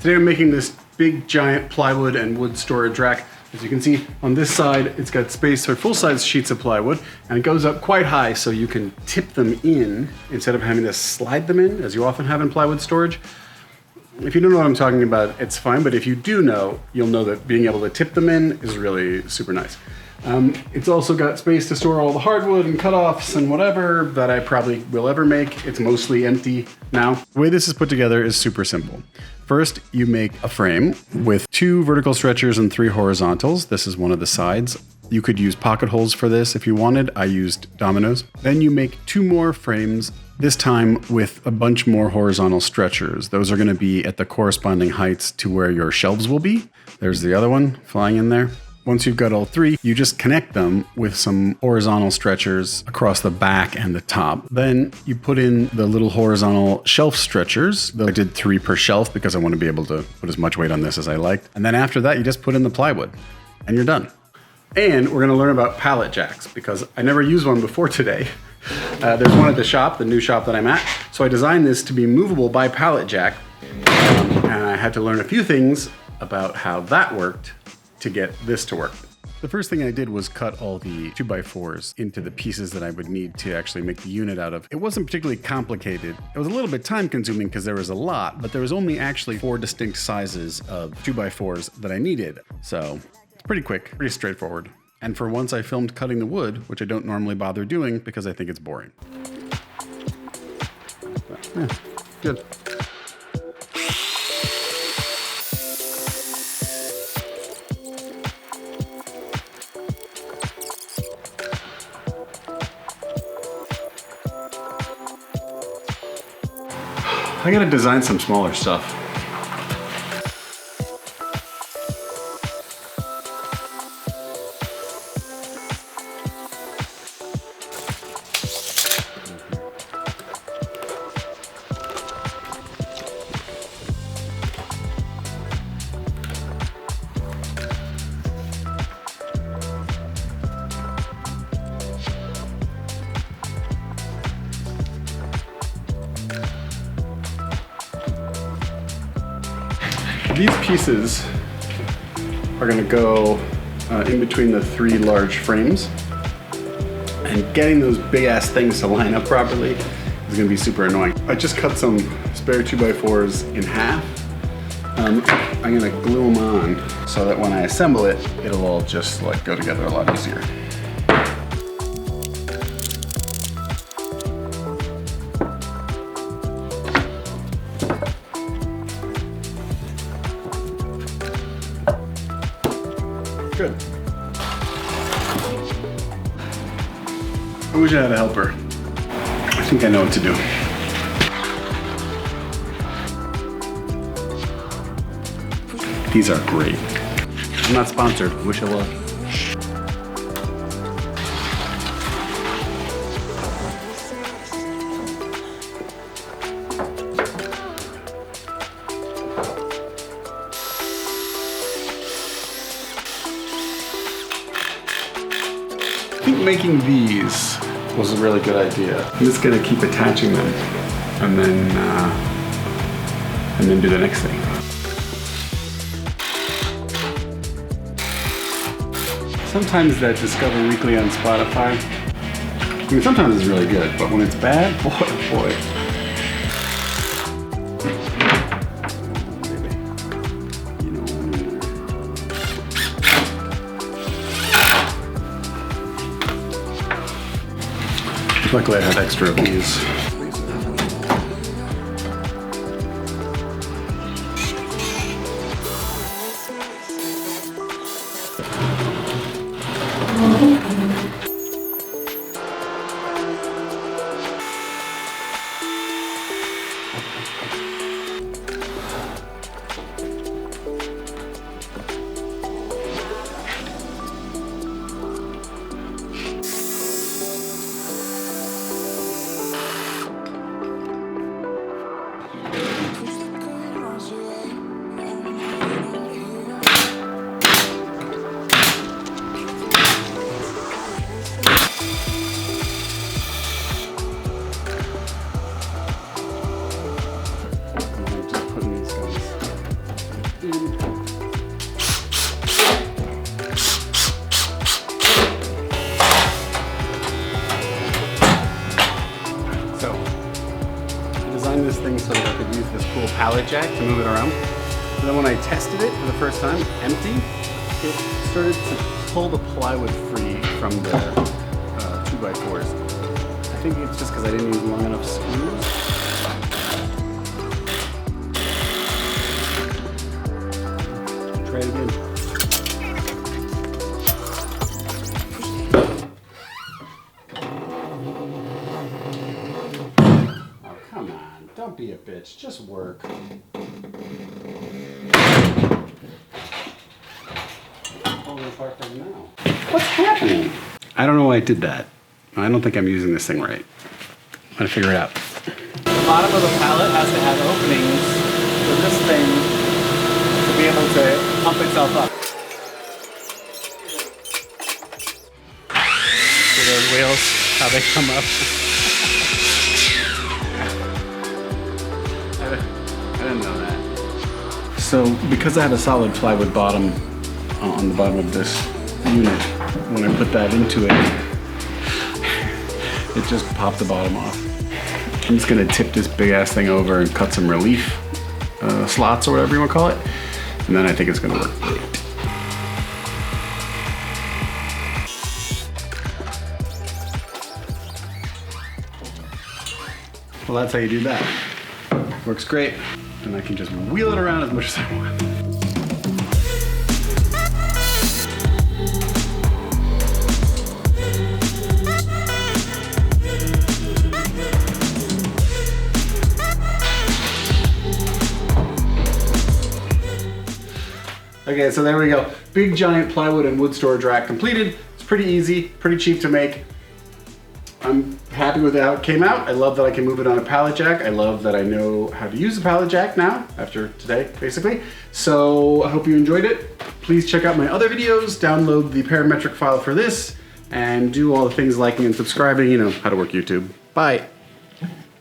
Today I'm making this big giant plywood and wood storage rack. As you can see on this side, it's got space for full-size sheets of plywood, and it goes up quite high so you can tip them in instead of having to slide them in, as you often have in plywood storage. If you don't know what I'm talking about, it's fine, but if you do know, you'll know that being able to tip them in is really super nice. It's also got space to store all the hardwood and cutoffs and whatever that I probably will ever make. It's mostly empty now. The way this is put together is super simple. First, you make a frame with 2 vertical stretchers and 3 horizontals. This is one of the sides. You could use pocket holes for this if you wanted. I used dominoes. Then you make 2 more frames, this time with a bunch more horizontal stretchers. Those are going to be at the corresponding heights to where your shelves will be. There's the other one flying in there. Once you've got all 3, you just connect them with some horizontal stretchers across the back and the top. Then you put in the little horizontal shelf stretchers. I did 3 per shelf because I want to be able to put as much weight on this as I liked. And then after that, you just put in the plywood and you're done. And we're going to learn about pallet jacks because I never used one before today. There's one at the shop, the new shop that I'm at. So I designed this to be movable by pallet jack. And I had to learn a few things about how that worked to get this to work. The first thing I did was cut all the 2x4s into the pieces that I would need to actually make the unit out of. It wasn't particularly complicated. It was a little bit time consuming because there was a lot, but there was only actually 4 distinct sizes of 2x4s that I needed. So it's pretty quick, pretty straightforward. And for once I filmed cutting the wood, which I don't normally bother doing because I think it's boring. Yeah, good. I gotta design some smaller stuff. These pieces are going to go in between the 3 large frames, and getting those big ass things to line up properly is going to be super annoying. I just cut some spare 2x4s in half. I'm going to glue them on so that when I assemble it, it'll all just like go together a lot easier. Good. I wish I had a helper. I think I know what to do. These are great. I'm not sponsored. Wish I was. I think making these was a really good idea. I'm just gonna keep attaching them and then do the next thing. Sometimes that Discover Weekly on Spotify, I mean, sometimes it's really good, but when it's bad, boy. Luckily I had extra of these. pallet jack to move it around. And then when I tested it for the first time, empty, it started to pull the plywood free from the 2x4s. I think it's just because I didn't use long enough screws. Try it again. Oh, come on. Don't be a bitch. Just work. Now. What's happening? I don't know why I did that. I don't think I'm using this thing right. I'm gonna figure it out. The bottom of the pallet has to have openings for this thing to be able to pump itself up. See those wheels, how they come up. I didn't know that. So because I had a solid plywood bottom on the bottom of this unit, when I put that into it, it just popped the bottom off. I'm just gonna tip this big ass thing over and cut some relief slots or whatever you wanna call it, and then I think it's gonna work great. Well, that's how you do that. Works great, and I can just wheel it around as much as I want. Okay, so there we go. Big giant plywood and wood storage rack completed. It's pretty easy, pretty cheap to make. I'm happy with how it came out. I love that I can move it on a pallet jack. I love that I know how to use a pallet jack now, after today, basically. So I hope you enjoyed it. Please check out my other videos, download the parametric file for this, and do all the things liking and subscribing, you know, how to work YouTube. Bye.